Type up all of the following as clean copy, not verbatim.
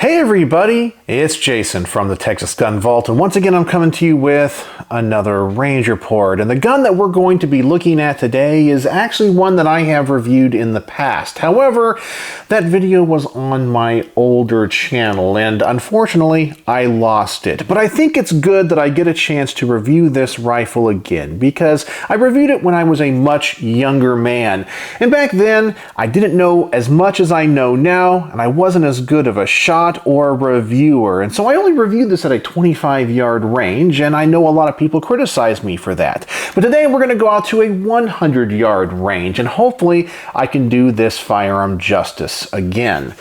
Hey everybody, it's Jason from the Texas Gun Vault, and once again I'm coming to you with another range report. And the gun that we're going to be looking at today is actually one that I have reviewed in the past. However, that video was on my older channel and unfortunately I lost it. But I think it's good that I get a chance to review this rifle again because I reviewed it when I was a much younger man. And back then I didn't know as much as I know now, and I wasn't as good of a shot or reviewer, and so I only reviewed this at a 25-yard range, and I know a lot of people criticize me for that. But today we're going to go out to a 100-yard range, and hopefully I can do this firearm justice again.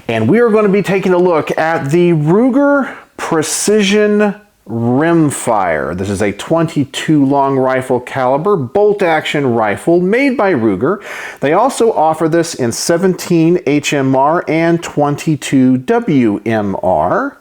And we are going to be taking a look at the Ruger Precision Rimfire. This is a 22 long rifle caliber bolt action rifle made by Ruger. They also offer this in 17 HMR and 22 WMR.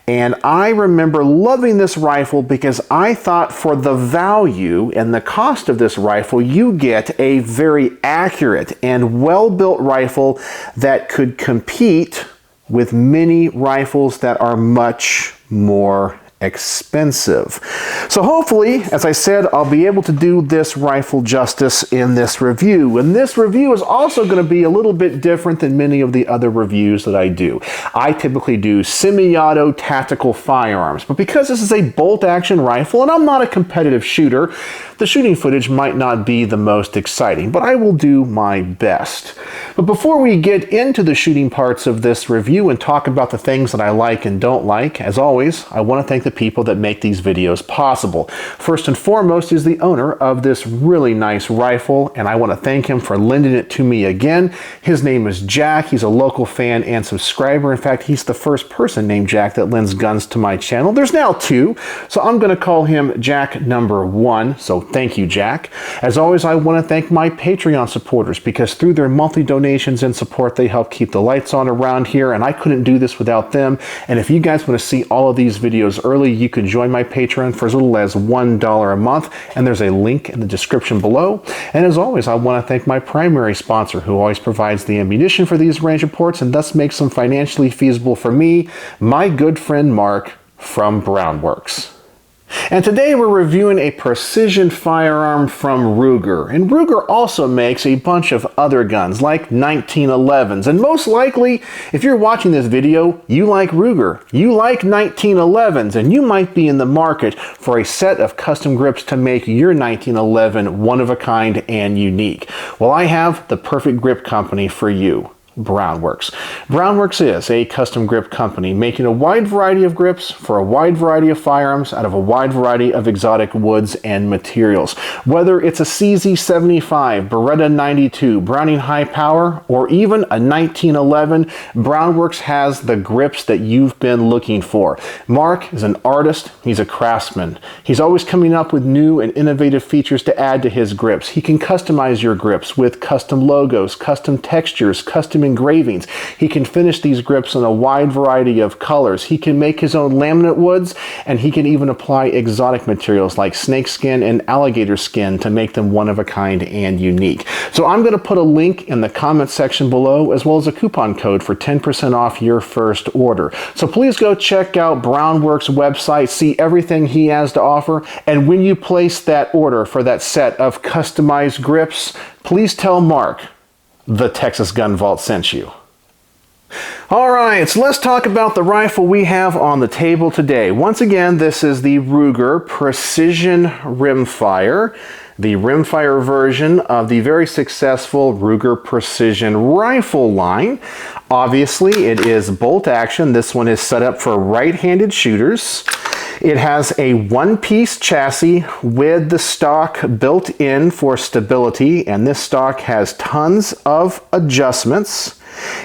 And I remember loving this rifle because I thought for the value and the cost of this rifle, you get a very accurate and well-built rifle that could compete with many rifles that are much more expensive. So hopefully, as I said, I'll be able to do this rifle justice in this review. And this review is also going to be a little bit different than many of the other reviews that I do. I typically do semi-auto tactical firearms, but because this is a bolt action rifle and I'm not a competitive shooter, the shooting footage might not be the most exciting, but I will do my best. But before we get into the shooting parts of this review and talk about the things that I like and don't like, as always, I want to thank the people that make these videos possible. First and foremost is the owner of this really nice rifle, and I want to thank him for lending it to me again. His name is Jack. He's a local fan and subscriber. In fact, he's the first person named Jack that lends guns to my channel. There's now two, so I'm going to call him Jack number 1. So thank you, Jack. As always, I want to thank my Patreon supporters because through their monthly donations and support, they help keep the lights on around here, and I couldn't do this without them. And if you guys want to see all of these videos early, you can join my Patreon for as little as $1 a month, and there's a link in the description below. And as always, I want to thank my primary sponsor who always provides the ammunition for these range reports and thus makes them financially feasible for me, my good friend Mark from Brownworks. And today we're reviewing a precision firearm from Ruger. And Ruger also makes a bunch of other guns like 1911s. And most likely, if you're watching this video, you like Ruger. You like 1911s, and you might be in the market for a set of custom grips to make your 1911 one of a kind and unique. Well, I have the perfect grip company for you. Brownworks. Brownworks is a custom grip company making a wide variety of grips for a wide variety of firearms out of a wide variety of exotic woods and materials. Whether it's a CZ75, Beretta 92, Browning High Power, or even a 1911, Brownworks has the grips that you've been looking for. Mark is an artist, he's a craftsman. He's always coming up with new and innovative features to add to his grips. He can customize your grips with custom logos, custom textures, custom engravings. He can finish these grips in a wide variety of colors. He can make his own laminate woods, and he can even apply exotic materials like snakeskin and alligator skin to make them one of a kind and unique. So I'm going to put a link in the comment section below as well as a coupon code for 10% off your first order. So please go check out Brownworks' website, see everything he has to offer, and when you place that order for that set of customized grips, please tell Mark the Texas Gun Vault sent you. Alright, so let's talk about the rifle we have on the table today. Once again, this is the Ruger Precision Rimfire, the rimfire version of the very successful Ruger Precision rifle line. Obviously, it is bolt action. This one is set up for right-handed shooters. It has a one-piece chassis with the stock built in for stability, and this stock has tons of adjustments.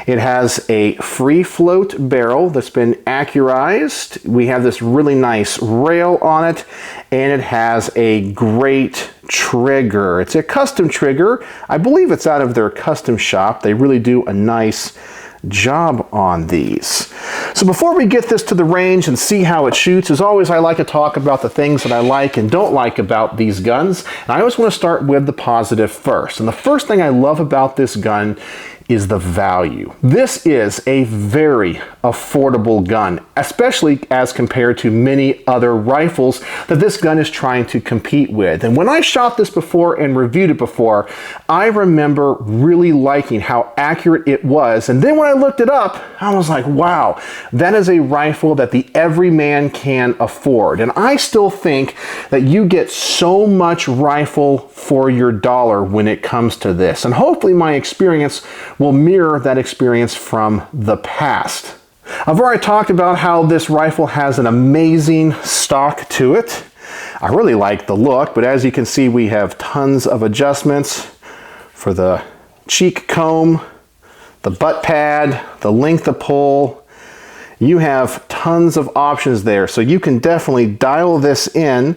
It has a free float barrel that's been accurized. We have this really nice rail on it, and it has a great trigger. It's a custom trigger. I believe it's out of their custom shop. They really do a nice job on these. So before we get this to the range and see how it shoots, as always, I like to talk about the things that I like and don't like about these guns. And I always want to start with the positive first. And the first thing I love about this gun is the value. This is a very affordable gun, especially as compared to many other rifles that this gun is trying to compete with. And when I shot this before and reviewed it before, I remember really liking how accurate it was. And then when I looked it up, I was like, wow, that is a rifle that the everyman can afford. And I still think that you get so much rifle for your dollar when it comes to this. And hopefully my experience will mirror that experience from the past. I've already talked about how this rifle has an amazing stock to it. I really like the look, but as you can see, we have tons of adjustments for the cheek comb, the butt pad, the length of pull. You have tons of options there, so you can definitely dial this in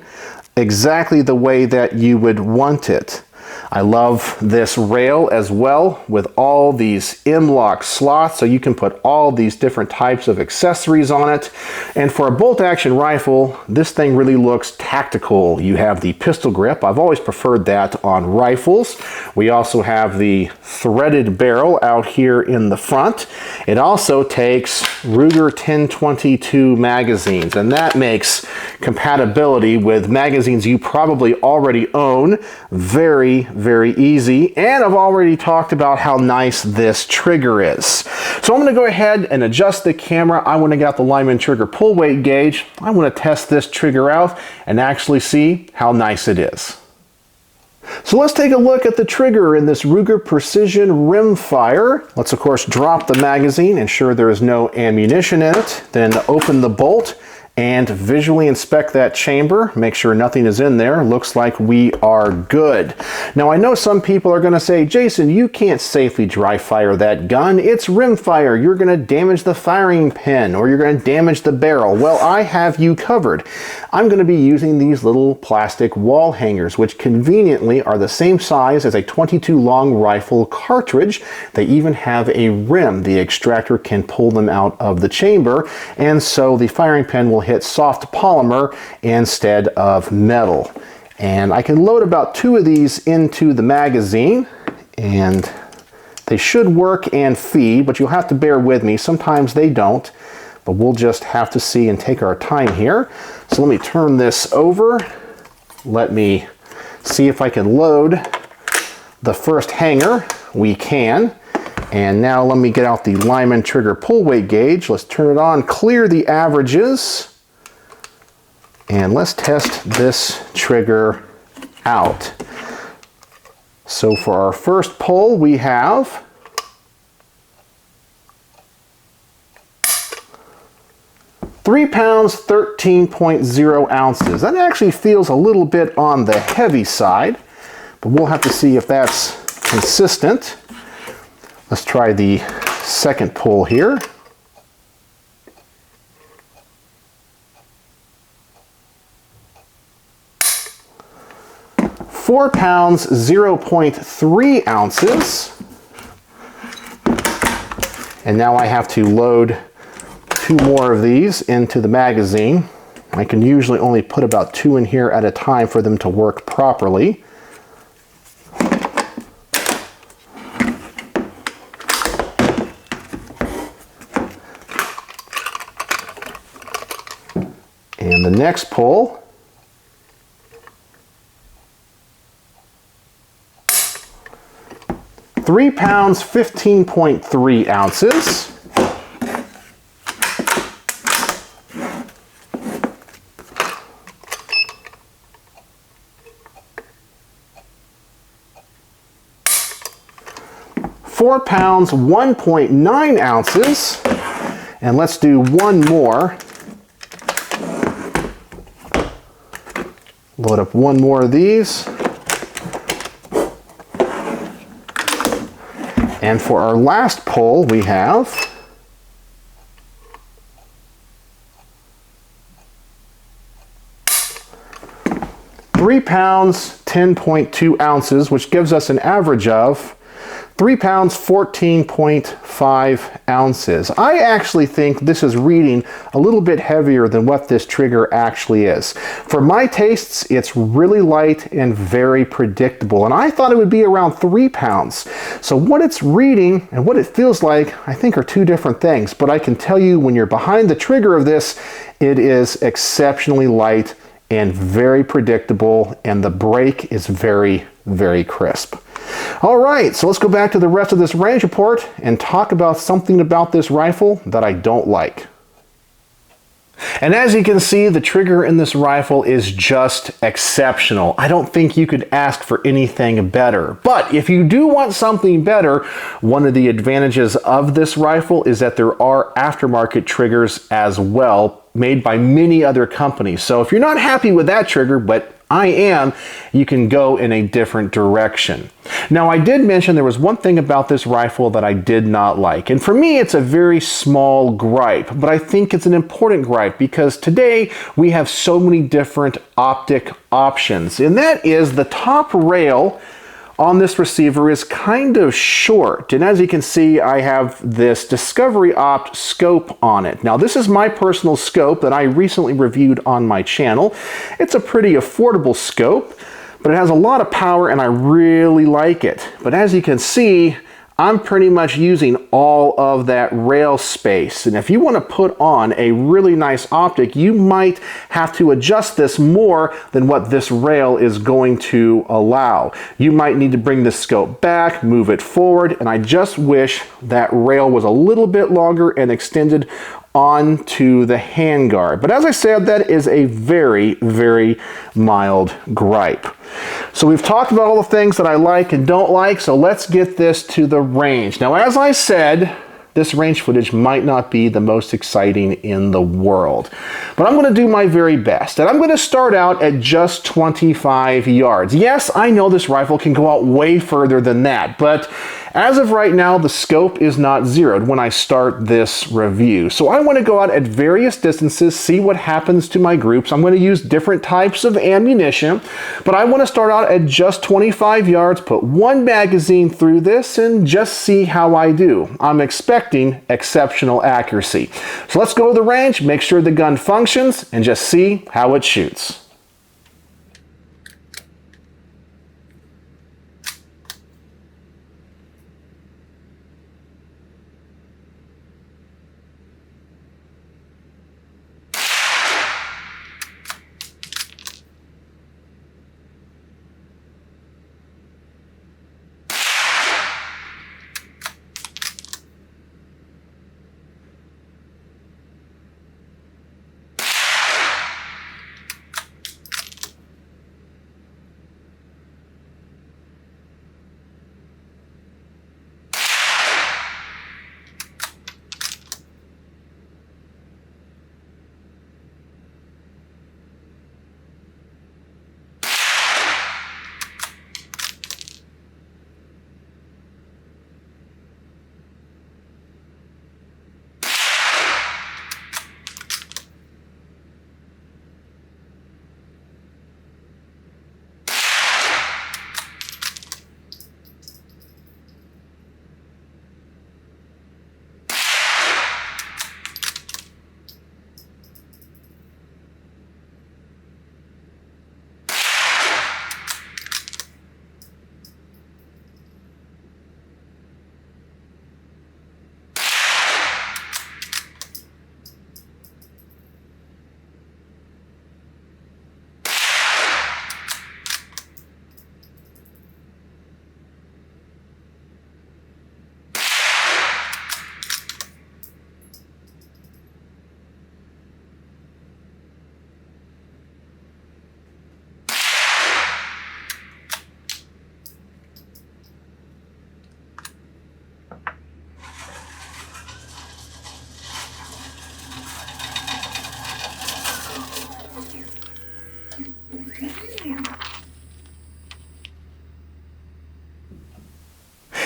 exactly the way that you would want it. I love this rail as well with all these M-lock slots, so you can put all these different types of accessories on it. And for a bolt action rifle, this thing really looks tactical. You have the pistol grip. I've always preferred that on rifles. We also have the threaded barrel out here in the front. It also takes Ruger 1022 magazines, and that makes compatibility with magazines you probably already own very easy. And I've already talked about how nice this trigger is. So I'm going to go ahead and adjust the camera. I want to get out the Lyman trigger pull weight gauge. I want to test this trigger out and actually see how nice it is. So let's take a look at the trigger in this Ruger Precision Rimfire. Let's of course drop the magazine, ensure there is no ammunition in it, then open the bolt and visually inspect that chamber, make sure nothing is in there. Looks like we are good. Now I know some people are gonna say, Jason, you can't safely dry fire that gun. It's rimfire. You're gonna damage the firing pin or you're gonna damage the barrel. Well, I have you covered. I'm gonna be using these little plastic wall hangers, which conveniently are the same size as a 22 long rifle cartridge. They even have a rim. The extractor can pull them out of the chamber, and so the firing pin will hit soft polymer instead of metal. And I can load about 2 of these into the magazine, and they should work and feed, but you'll have to bear with me. Sometimes they don't, but we'll just have to see and take our time here. So let me turn this over. Let me see if I can load the first hanger. We can. And now let me get out the Lyman trigger pull weight gauge. Let's turn it on, clear the averages, and let's test this trigger out. So for our first pull, we have 3 pounds, 13.0 ounces. That actually feels a little bit on the heavy side, but we'll have to see if that's consistent. Let's try the second pull here. 4 pounds, 0.3 ounces. And now I have to load 2 more of these into the magazine. I can usually only put about 2 in here at a time for them to work properly. And the next pull, £3 pounds, 15.3 ounces. £4 pounds, 1.9 ounces. And let's do one more. Load up one more of these. And for our last pull, we have £3 pounds, 10.2 ounces, which gives us an average of 3 pounds, 14.5 ounces. I actually think this is reading a little bit heavier than what this trigger actually is. For my tastes, it's really light and very predictable, and I thought it would be around 3 pounds. So what it's reading and what it feels like, I think, are two different things, but I can tell you when you're behind the trigger of this, it is exceptionally light and very predictable, and the break is very, very crisp. All right, so let's go back to the rest of this range report and talk about something about this rifle that I don't like. And as you can see, the trigger in this rifle is just exceptional. I don't think you could ask for anything better. But if you do want something better, one of the advantages of this rifle is that there are aftermarket triggers as well, made by many other companies. So if you're not happy with that trigger, but I am, you can go in a different direction. Now, I did mention there was one thing about this rifle that I did not like, and for me it's a very small gripe, but I think it's an important gripe because today we have so many different optic options, and that is the top rail on this receiver is kind of short, and as you can see, I have this Discovery Opt scope on it. Now, this is my personal scope that I recently reviewed on my channel. It's a pretty affordable scope, but it has a lot of power and I really like it. But as you can see, I'm pretty much using all of that rail space. And if you want to put on a really nice optic, you might have to adjust this more than what this rail is going to allow. You might need to bring the scope back, move it forward, and I just wish that rail was a little bit longer and extended onto the handguard. But as I said, that is a very, very mild gripe. So we've talked about all the things that I like and don't like, so let's get this to the range. Now, as I said, this range footage might not be the most exciting in the world, but I'm going to do my very best, and I'm going to start out at just 25 yards. Yes, I know this rifle can go out way further than that, but as of right now, the scope is not zeroed when I start this review. So I want to go out at various distances, see what happens to my groups. I'm going to use different types of ammunition, but I want to start out at just 25 yards, put one magazine through this, and just see how I do. I'm expecting exceptional accuracy. So let's go to the range, make sure the gun functions, and just see how it shoots.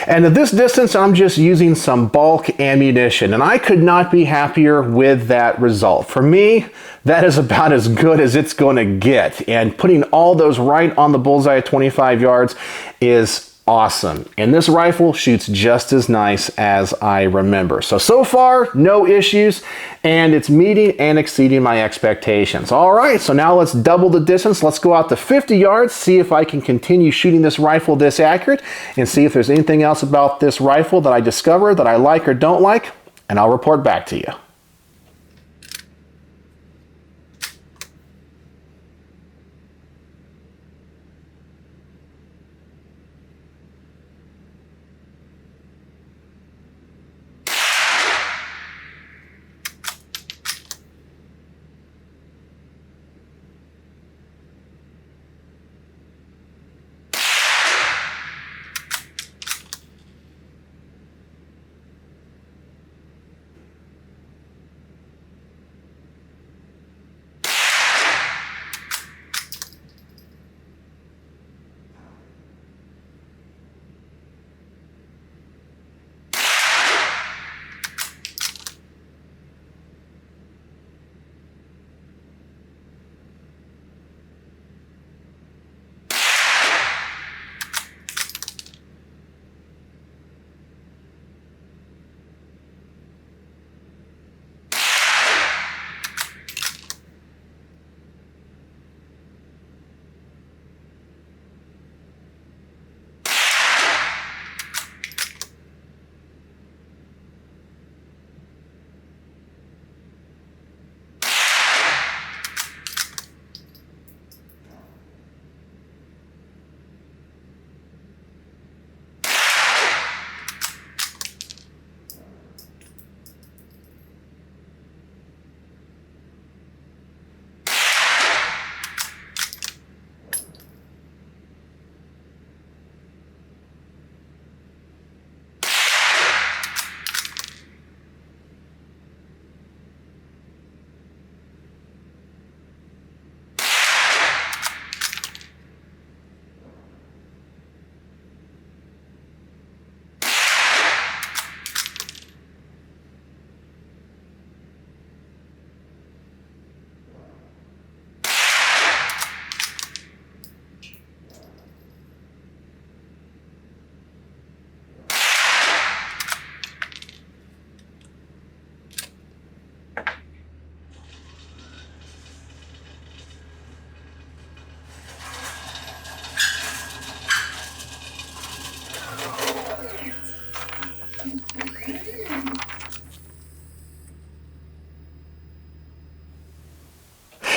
And at this distance, I'm just using some bulk ammunition, and I could not be happier with that result. For me, that is about as good as it's going to get, and putting all those right on the bullseye at 25 yards is awesome. And this rifle shoots just as nice as I remember. So far, no issues, and it's meeting and exceeding my expectations. All right, so now let's double the distance. Let's go out to 50 yards, see if I can continue shooting this rifle this accurate, and see if there's anything else about this rifle that I discover that I like or don't like, and I'll report back to you.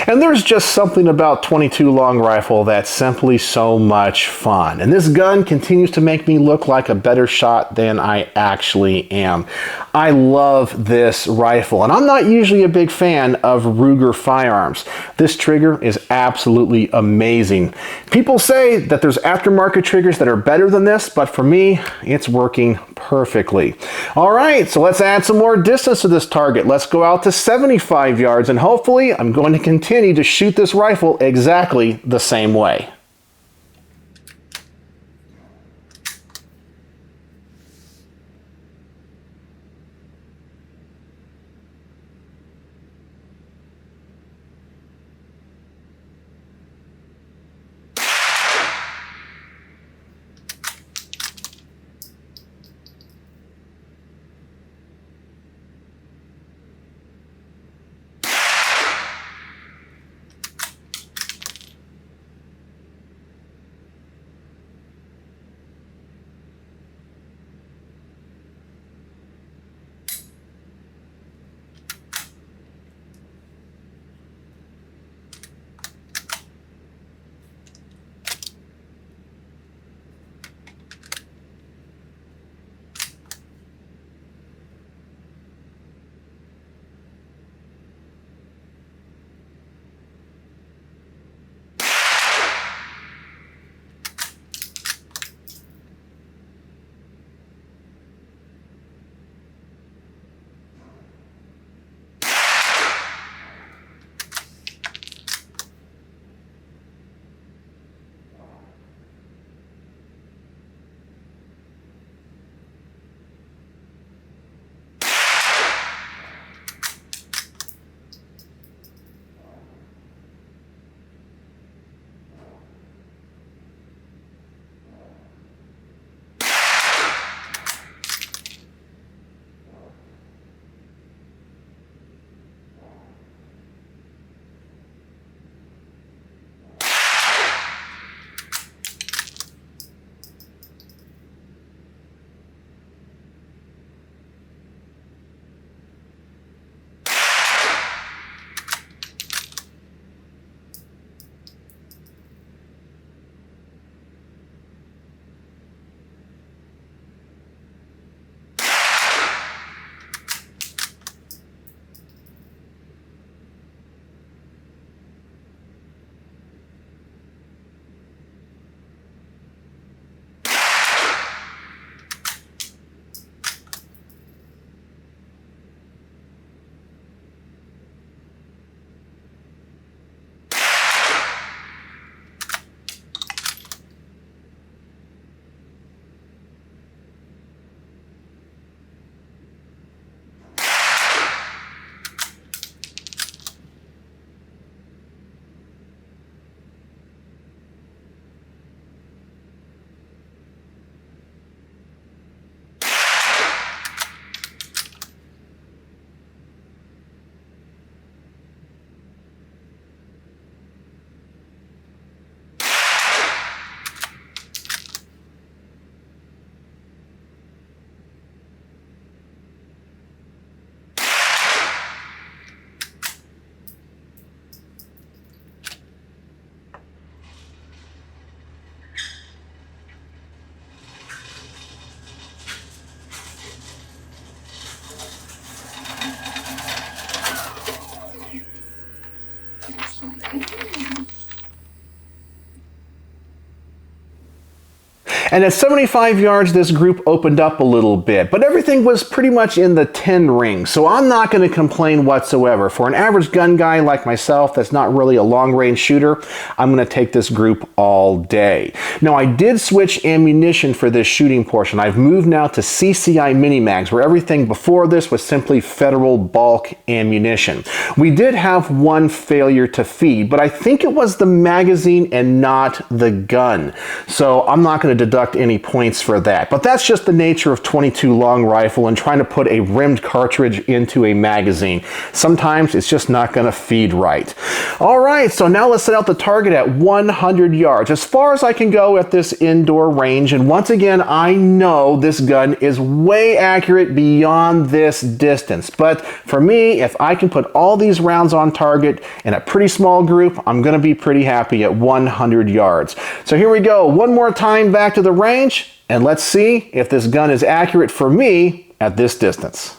And there's just something about 22 long rifle that's simply so much fun. And this gun continues to make me look like a better shot than I actually am. I love this rifle, and I'm not usually a big fan of Ruger firearms. This trigger is absolutely amazing. People say that there's aftermarket triggers that are better than this, but for me, it's working perfectly. All right, so let's add some more distance to this target. Let's go out to 75 yards, and hopefully I'm going to continue to shoot this rifle exactly the same way. And at 75 yards, this group opened up a little bit, but everything was pretty much in the 10 ring, so I'm not going to complain whatsoever. For an average gun guy like myself that's not really a long-range shooter, I'm going to take this group all day. Now, I did switch ammunition for this shooting portion. I've moved now to CCI mini-mags, where everything before this was simply Federal bulk ammunition. We did have one failure to feed, but I think it was the magazine and not the gun. So I'm not going to deduct any points for that. But that's just the nature of .22 long rifle and trying to put a rimmed cartridge into a magazine. Sometimes it's just not going to feed right. All right, so now let's set out the target at 100 yards, as far as I can go at this indoor range. And once again, I know this gun is way accurate beyond this distance. But for me, if I can put all these rounds on target in a pretty small group, I'm going to be pretty happy at 100 yards. So here we go, one more time back to the range, and let's see if this gun is accurate for me at this distance.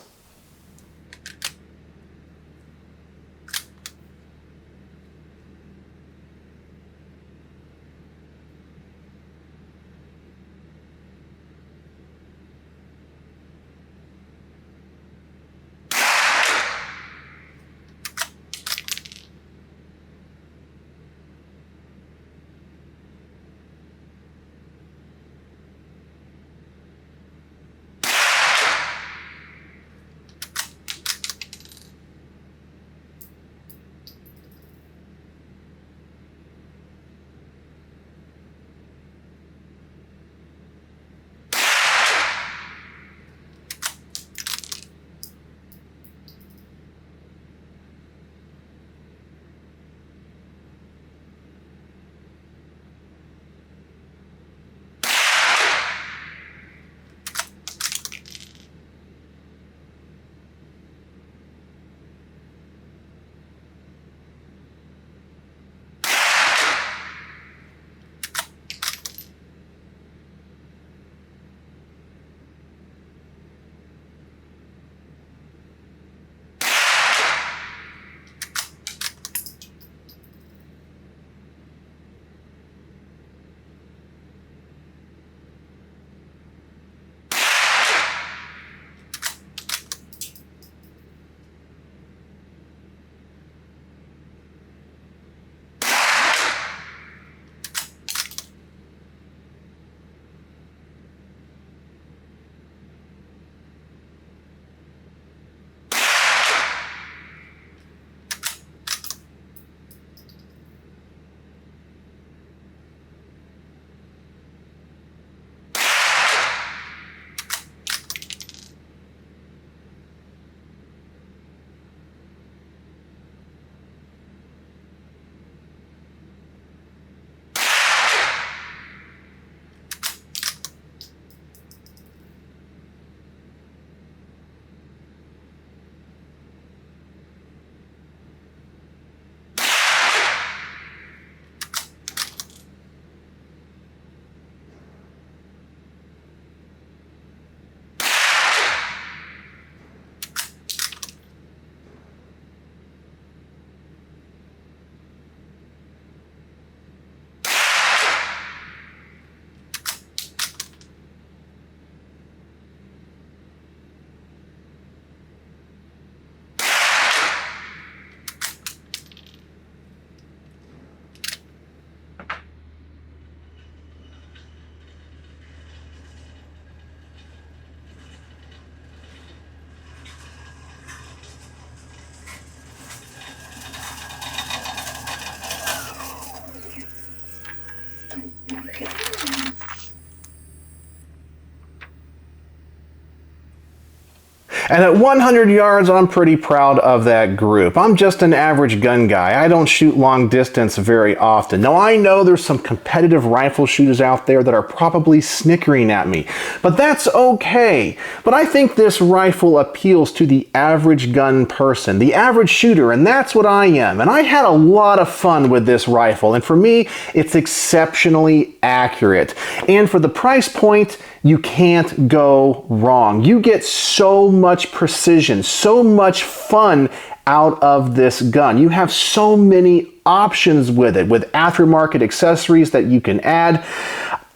And at 100 yards, I'm pretty proud of that group. I'm just an average gun guy. I don't shoot long distance very often. Now, I know there's some competitive rifle shooters out there that are probably snickering at me, but that's okay. But I think this rifle appeals to the average gun person, the average shooter, and that's what I am. And I had a lot of fun with this rifle, and for me, it's exceptionally accurate. And for the price point, you can't go wrong. You get so much precision, so much fun out of this gun. You have so many options with it, with aftermarket accessories that you can add.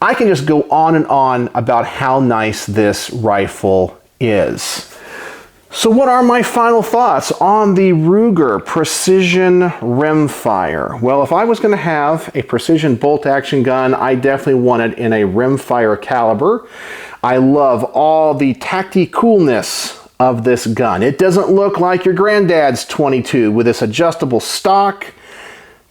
I can just go on and on about how nice this rifle is. So what are my final thoughts on the Ruger Precision Rimfire? Well, if I was going to have a precision bolt action gun, I definitely want it in a rimfire caliber. I love all the tacti-coolness of this gun. It doesn't look like your granddad's 22 with this adjustable stock,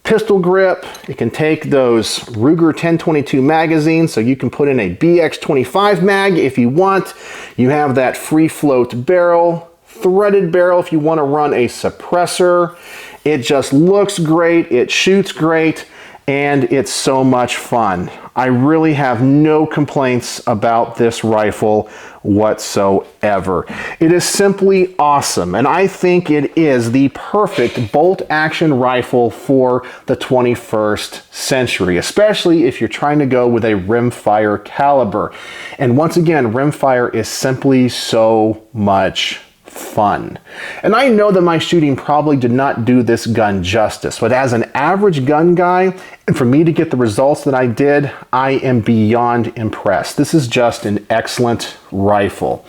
pistol grip. It can take those Ruger 1022 magazines, so you can put in a BX25 mag if you want. You have that free float barrel, threaded barrel if you want to run a suppressor. It just looks great, it shoots great, and it's so much fun. I really have no complaints about this rifle whatsoever. It is simply awesome, and I think it is the perfect bolt action rifle for the 21st century, especially if you're trying to go with a rimfire caliber. And once again, rimfire is simply so much fun. And I know that my shooting probably did not do this gun justice, but as an average gun guy, and for me to get the results that I did, I am beyond impressed. This is just an excellent rifle.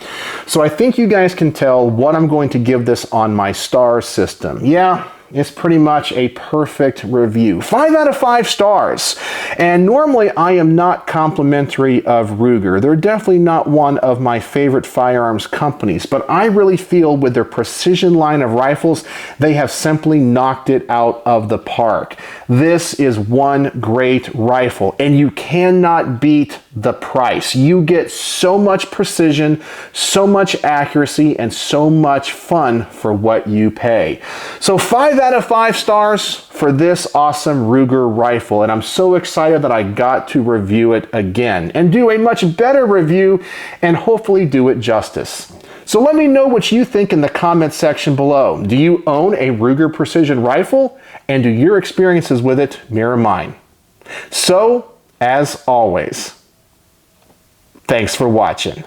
So I think you guys can tell what I'm going to give this on my star system. Yeah, it's pretty much a perfect review. 5 out of 5 stars. And normally I am not complimentary of Ruger. They're definitely not one of my favorite firearms companies, but I really feel with their precision line of rifles, they have simply knocked it out of the park. This is one great rifle, and you cannot beat the price. You get so much precision, so much accuracy, and so much fun for what you pay. So 5 out of 5 stars for this awesome Ruger rifle, and I'm so excited that I got to review it again and do a much better review and hopefully do it justice. So let me know what you think in the comment section below. Do you own a Ruger Precision rifle, and do your experiences with it mirror mine? So, as always, thanks for watching.